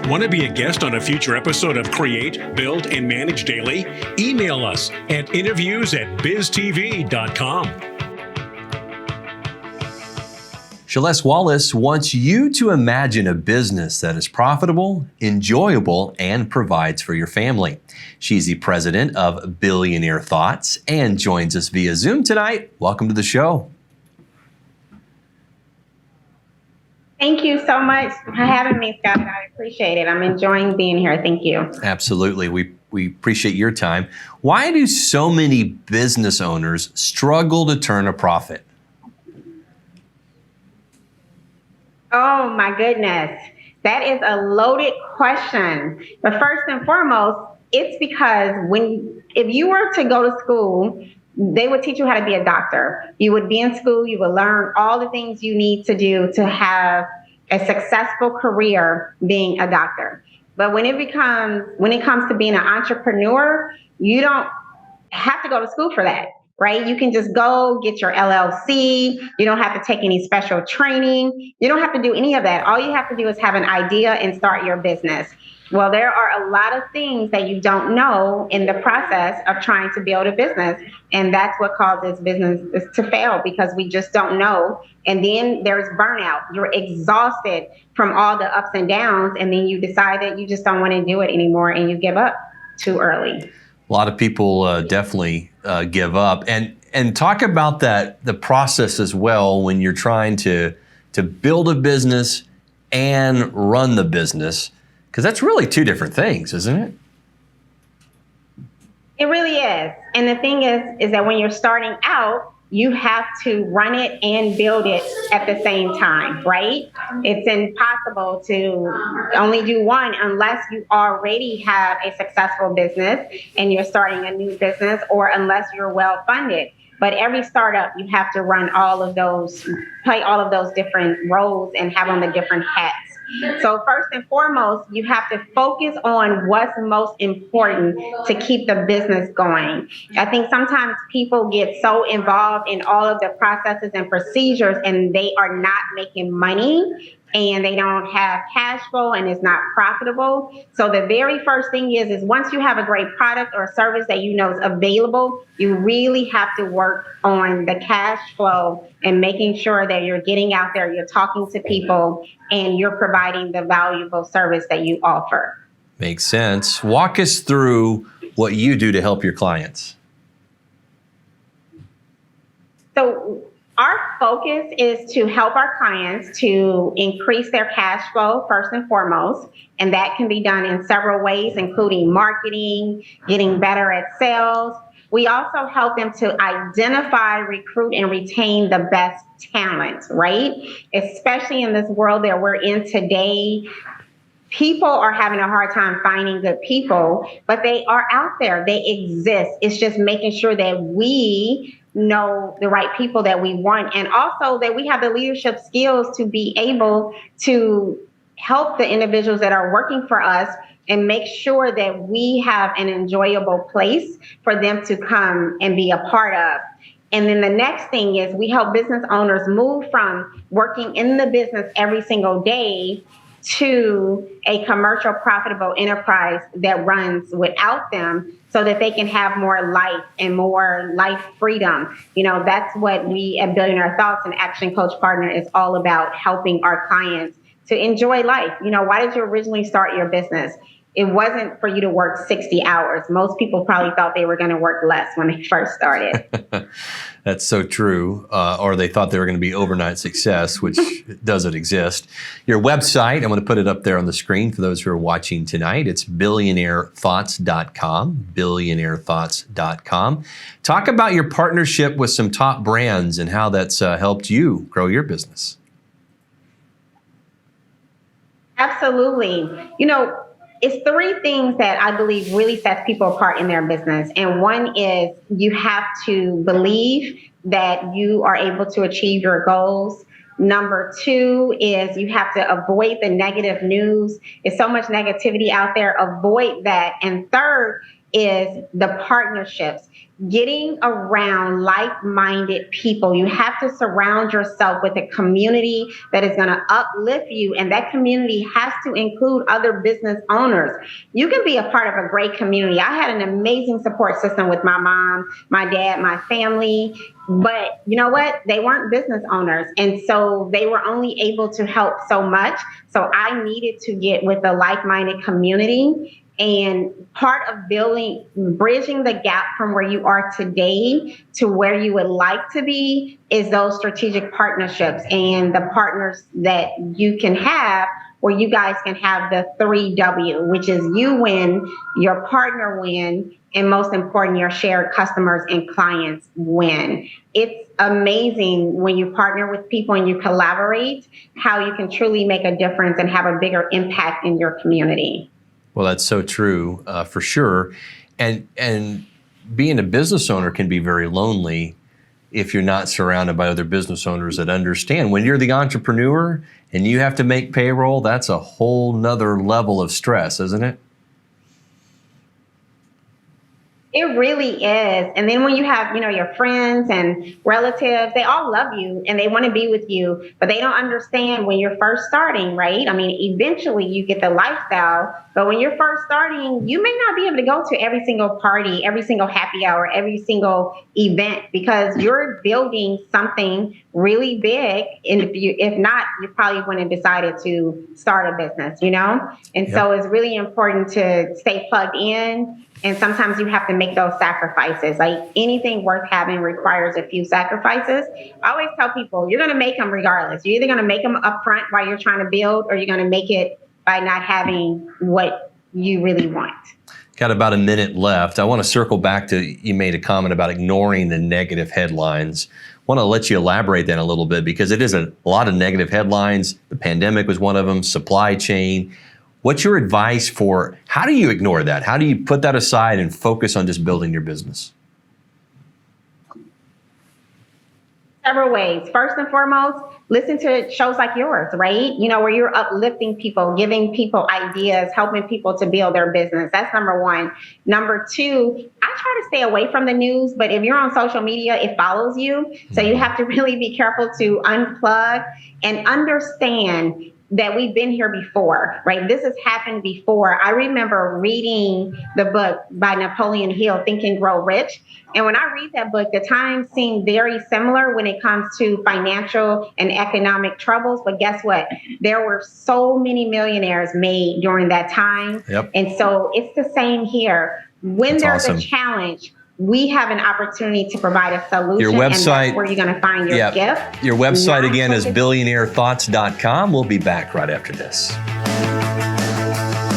Want to be a guest on a future episode of Create, Build, and Manage Daily? Email us at interviews@biztv.com. Sheles Wallace wants you to imagine a business that is profitable, enjoyable, and provides for your family. She's the president of Billionaire Thoughts and joins us via Zoom tonight. Welcome to the show. Thank you so much for having me, Scott. I appreciate it. I'm enjoying being here. Thank you. Absolutely. We appreciate your time. Why do so many business owners struggle to turn a profit? Oh my goodness. That is a loaded question. But first and foremost, it's because if you were to go to school, they would teach you how to be a doctor. You would be in school, you would learn all the things you need to do to have a successful career being a doctor. But when it comes to being an entrepreneur, you don't have to go to school for that. Right? You can just go get your LLC. You don't have to take any special training. You don't have to do any of that. All you have to do is have an idea and start your business. Well, there are a lot of things that you don't know in the process of trying to build a business. And that's what causes businesses to fail, because we just don't know. And then there's burnout. You're exhausted from all the ups and downs. And then you decide that you just don't want to do it anymore and you give up too early. A lot of people definitely give up, and talk about the process as well when you're trying to build a business and run the business, because that's really two different things, isn't it? It really is. And the thing is that when you're starting out, you have to run it and build it at the same time, right? It's impossible to only do one unless you already have a successful business and you're starting a new business, or unless you're well funded. But every startup, you have to run play all of those different roles and have on the different hats. So first and foremost, you have to focus on what's most important to keep the business going. I think sometimes people get so involved in all of the processes and procedures and they are not making money and they don't have cash flow and it's not profitable. So the very first thing is once you have a great product or service that you know is available, you really have to work on the cash flow and making sure that you're getting out there, you're talking to people, and you're providing the valuable service that you offer. Makes sense. Walk us through what you do to help your clients. So our focus is to help our clients to increase their cash flow first and foremost, and that can be done in several ways, including marketing, getting better at sales. We also help them to identify, recruit, and retain the best talent, right? Especially in this world that we're in today. People are having a hard time finding good people, but they are out there. They exist. It's just making sure that we know the right people that we want, and also that we have the leadership skills to be able to help the individuals that are working for us and make sure that we have an enjoyable place for them to come and be a part of. And then the next thing is we help business owners move from working in the business every single day to a commercial profitable enterprise that runs without them, so that they can have more life and more life freedom. You know, that's what we at Billionaire Thoughts and Action Coach Partner is all about, helping our clients to enjoy life. You know, why did you originally start your business? It wasn't for you to work 60 hours. Most people probably thought they were going to work less when they first started. That's so true. Or they thought they were going to be overnight success, which doesn't exist. Your website, I'm going to put it up there on the screen for those who are watching tonight. It's billionairethoughts.com, billionairethoughts.com. Talk about your partnership with some top brands and how that's helped you grow your business. Absolutely. You know, it's three things that I believe really sets people apart in their business. And one is you have to believe that you are able to achieve your goals. Number two is you have to avoid the negative news. There's so much negativity out there. Avoid that. And third is the partnerships. Getting around like-minded people. You have to surround yourself with a community that is going to uplift you, and that community has to include other business owners. You can be a part of a great community. I had an amazing support system with my mom, my dad, my family, but you know what? They weren't business owners, and so they were only able to help so much. So I needed to get with a like-minded community. And part of bridging the gap from where you are today to where you would like to be is those strategic partnerships and the partners that you can have where you guys can have the 3W, which is you win, your partner win, and most important, your shared customers and clients win. It's amazing when you partner with people and you collaborate, how you can truly make a difference and have a bigger impact in your community. Well, that's so true, for sure. And being a business owner can be very lonely if you're not surrounded by other business owners that understand. When you're the entrepreneur and you have to make payroll, that's a whole nother level of stress, isn't it? It really is. And then when you have, your friends and relatives, they all love you and they want to be with you, but they don't understand when you're first starting, right? I mean, eventually you get the lifestyle, but when you're first starting, you may not be able to go to every single party, every single happy hour, every single event, because you're building something really big. And if not, you probably wouldn't have decided to start a business, And so it's really important to stay plugged in. And sometimes you have to make those sacrifices. Like anything worth having requires a few sacrifices. I always tell people, you're going to make them regardless. You're either going to make them up front while you're trying to build, or you're going to make it by not having what you really want. Got about a minute left. I want to circle back to, you made a comment about ignoring the negative headlines. I want to let you elaborate that a little bit, because it is a lot of negative headlines. The pandemic was one of them, supply chain. What's your advice for how do you ignore that? How do you put that aside and focus on just building your business? Several ways. First and foremost, listen to shows like yours, right? Where you're uplifting people, giving people ideas, helping people to build their business. That's number one. Number two, I try to stay away from the news, but if you're on social media, it follows you. So you have to really be careful to unplug and understand that we've been here before, right? This has happened before. I remember reading the book by Napoleon Hill, Think and Grow Rich. And when I read that book, the times seem very similar when it comes to financial and economic troubles. But guess what? There were so many millionaires made during that time. Yep. And so it's the same here. When That's there's awesome. a challenge, we have an opportunity to provide a solution. Your website, and that's where you're going to find your gift. Your website again is billionairethoughts.com. We'll be back right after this.